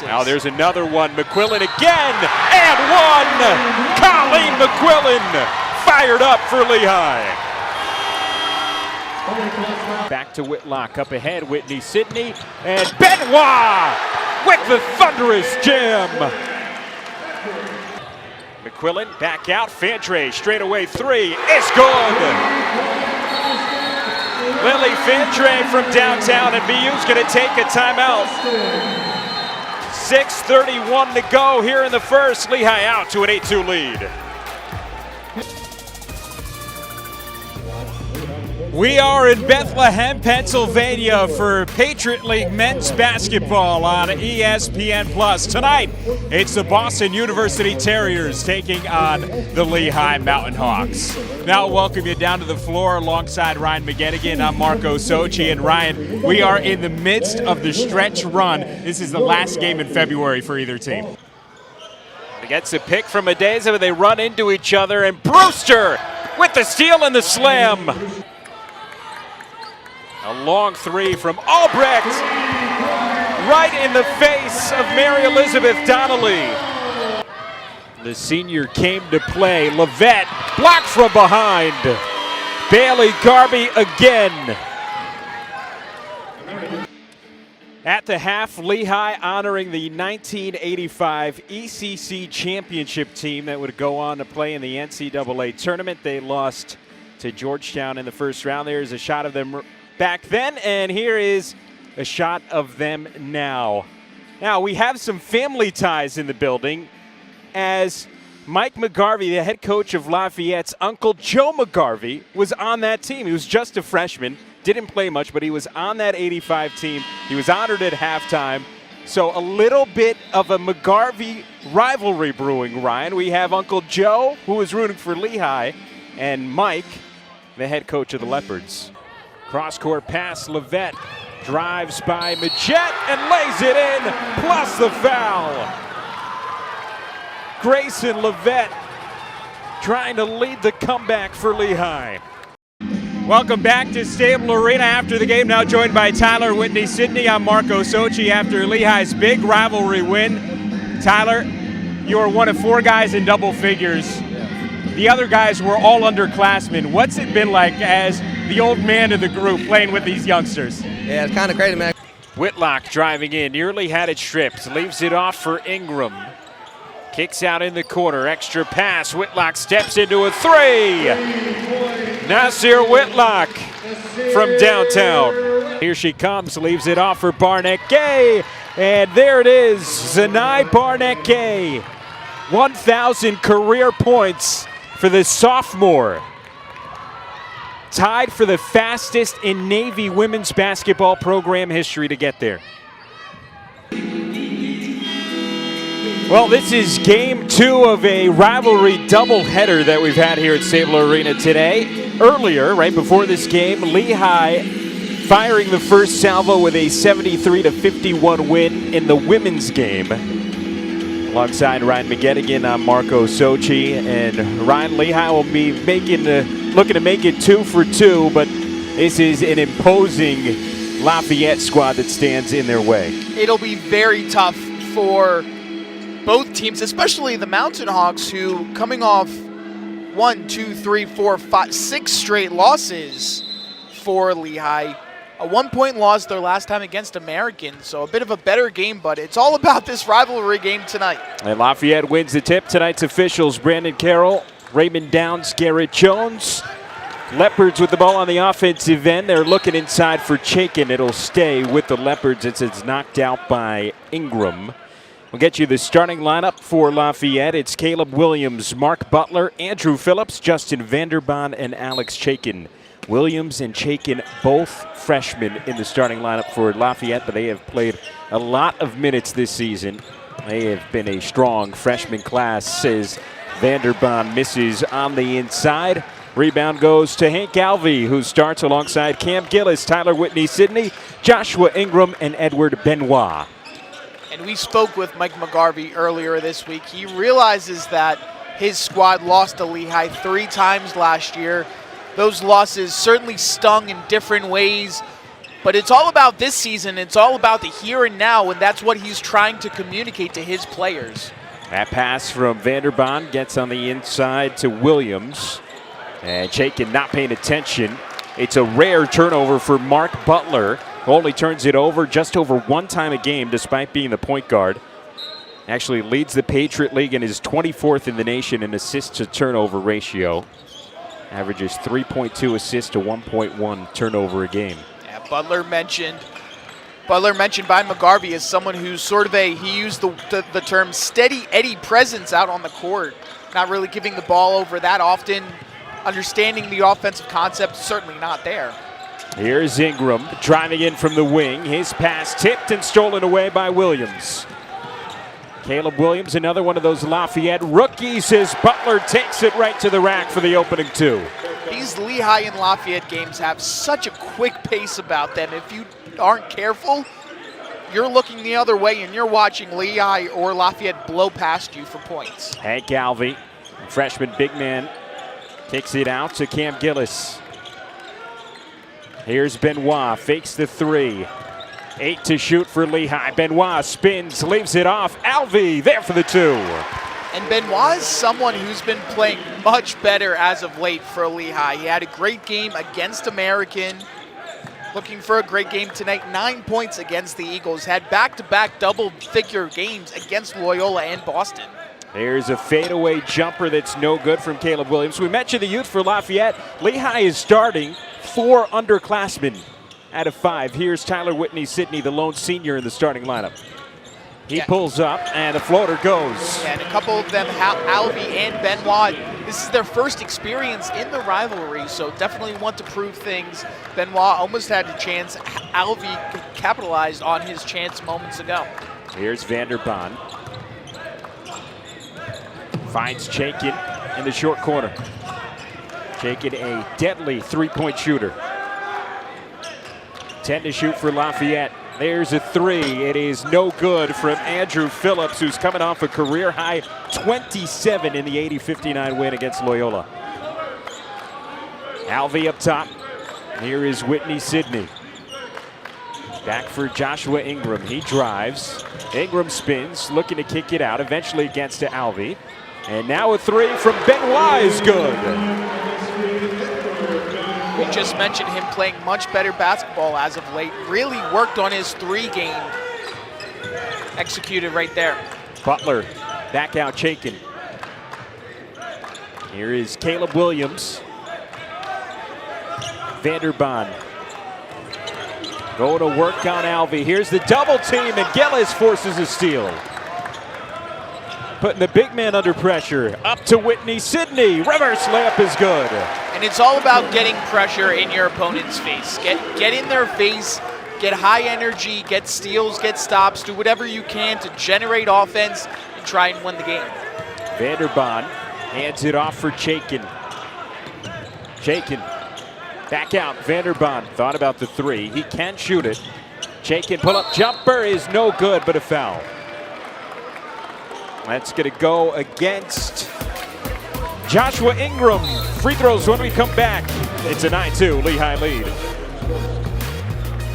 Now there's another one. McQuillan again, and one! Colleen McQuillan fired up for Lehigh. Back to Whitlock, up ahead, Whitney Sidney, and Benoit with the thunderous jam. McQuillan back out, Fandre straightaway three, it's good. Lily Fandre from downtown, and BU's going to take a timeout. 6:31 to go here in the first. Lehigh out to an 8-2 lead. We are in Bethlehem, Pennsylvania for Patriot League men's basketball on ESPN+. Tonight, it's the Boston University Terriers taking on the Lehigh Mountain Hawks. Now, welcome you down to the floor alongside Ryan McGettigan. I'm Marco Socci, and Ryan, we are in the midst of the stretch run. This is the last game in February for either team. He gets a pick from Adeza, but they run into each other, and Brewster with the steal and the slam. A long three from Albrecht, right in the face of Mary Elizabeth Donnelly. The senior came to play. Levette blocked from behind. Bailey Garby again. At the half, Lehigh honoring the 1985 ECC championship team that would go on to play in the NCAA tournament. They lost to Georgetown in the first round. There's a shot of them back then, and here is a shot of them now. Now, we have some family ties in the building, as Mike McGarvey, the head coach of Lafayette's uncle Joe McGarvey, was on that team. He was just a freshman, didn't play much, but he was on that 85 team. He was honored at halftime. So a little bit of a McGarvey rivalry brewing, Ryan. We have Uncle Joe, who was rooting for Lehigh, and Mike, the head coach of the Leopards. Cross-court pass, Levette drives by Majette and lays it in, plus the foul. Grayson Levette trying to lead the comeback for Lehigh. Welcome back to Stable Arena after the game, now joined by Tyler Whitney Sidney. I'm Marco Socci after Lehigh's big rivalry win. Tyler, you are one of four guys in double figures. The other guys were all underclassmen. What's it been like as the old man of the group playing with these youngsters? Yeah, it's kind of crazy, man. Whitlock driving in, nearly had it stripped, leaves it off for Ingram. Kicks out in the corner, extra pass, Whitlock steps into a three. Nasir Whitlock from downtown. Here she comes, leaves it off for Barnett Gay, and there it is, Zanai Barnett Gay. 1,000 career points for the sophomore. Tied for the fastest in Navy women's basketball program history to get there. Well, this is game two of a rivalry doubleheader that we've had here at Sable Arena today. Earlier, right before this game, Lehigh firing the first salvo with a 73-51 win in the women's game. Alongside Ryan McGettigan, I'm Marco Socci, and Ryan, Lehigh will be looking to make it 2 for 2, but this is an imposing Lafayette squad that stands in their way. It'll be very tough for both teams, especially the Mountain Hawks, who coming off 1, 2, 3, 4, 5, 6 straight losses for Lehigh. A 1-point loss their last time against American, so a bit of a better game, but it's all about this rivalry game tonight. And Lafayette wins the tip. Tonight's officials, Brandon Carroll, Raymond Downs, Garrett Jones. Leopards with the ball on the offensive end. They're looking inside for Chaikin. It'll stay with the Leopards. It's knocked out by Ingram. We'll get you the starting lineup for Lafayette. It's Caleb Williams, Mark Butler, Andrew Phillips, Justin Vanderbaan, and Alex Chaikin. Williams and Chaikin, both freshmen in the starting lineup for Lafayette, but they have played a lot of minutes this season. They have been a strong freshman class, says Vanderbaan misses on the inside. Rebound goes to Hank Alvey, who starts alongside Cam Gillis, Tyler Whitney Sidney, Joshua Ingram, and Edward Benoit. And we spoke with Mike McGarvey earlier this week. He realizes that his squad lost to Lehigh 3 times last year. Those losses certainly stung in different ways. But it's all about this season. It's all about the here and now, and that's what he's trying to communicate to his players. That pass from Vanderbaan gets on the inside to Williams. And Chaikin not paying attention. It's a rare turnover for Mark Butler, who only turns it over just over one time a game despite being the point guard. Actually leads the Patriot League and is 24th in the nation in assists to turnover ratio. Averages 3.2 assists to 1.1 turnover a game. Yeah, Butler mentioned by McGarvey as someone who's sort of he used the term steady Eddie presence out on the court. Not really giving the ball over that often. Understanding the offensive concept, certainly not there. Here's Ingram driving in from the wing. His pass tipped and stolen away by Williams. Caleb Williams, another one of those Lafayette rookies, as Butler takes it right to the rack for the opening two. These Lehigh and Lafayette games have such a quick pace about them. If you aren't careful, you're looking the other way and you're watching Lehigh or Lafayette blow past you for points. Hank Alvey, freshman big man, kicks it out to Cam Gillis. Here's Benoit, fakes the three. 8 to shoot for Lehigh. Benoit spins, leaves it off. Alvey there for the two. And Benoit is someone who's been playing much better as of late for Lehigh. He had a great game against American. Looking for a great game tonight. 9 points against the Eagles. Had back-to-back double-figure games against Loyola and Boston. There's a fadeaway jumper that's no good from Caleb Williams. We mentioned the youth for Lafayette. Lehigh is starting 4 underclassmen out of 5. Here's Tyler Whitney Sidney, the lone senior in the starting lineup. He pulls up, and the floater goes. Yeah, and a couple of them, Alvey and Benoit, this is their first experience in the rivalry, so definitely want to prove things. Benoit almost had a chance. Alvey capitalized on his chance moments ago. Here's Vanderbaan. Finds Chaikin in the short corner. Chaikin, a deadly three-point shooter. 10 to shoot for Lafayette. There's a three. It is no good from Andrew Phillips, who's coming off a career-high 27 in the 80-59 win against Loyola. Alvey up top. Here is Whitney Sidney. Back for Joshua Ingram. He drives. Ingram spins, looking to kick it out. Eventually gets to Alvey. And now a three from Benoit is good. We just mentioned him playing much better basketball as of late. Really worked on his three game. Executed right there. Butler back out Chaikin. Here is Caleb Williams. Vanderbaan. Go to work on Alvey. Here's the double team, and Gillis forces a steal. Putting the big man under pressure. Up to Whitney Sidney. Reverse layup is good. And it's all about getting pressure in your opponent's face. Get in their face, get high energy, get steals, get stops, do whatever you can to generate offense and try and win the game. Vanderbaan hands it off for Chaikin. Chaikin back out. Vanderbaan thought about the three. He can shoot it. Chaikin pull-up jumper is no good, but a foul. That's going to go against Joshua Ingram. Free throws when we come back. It's a 9-2 Lehigh lead.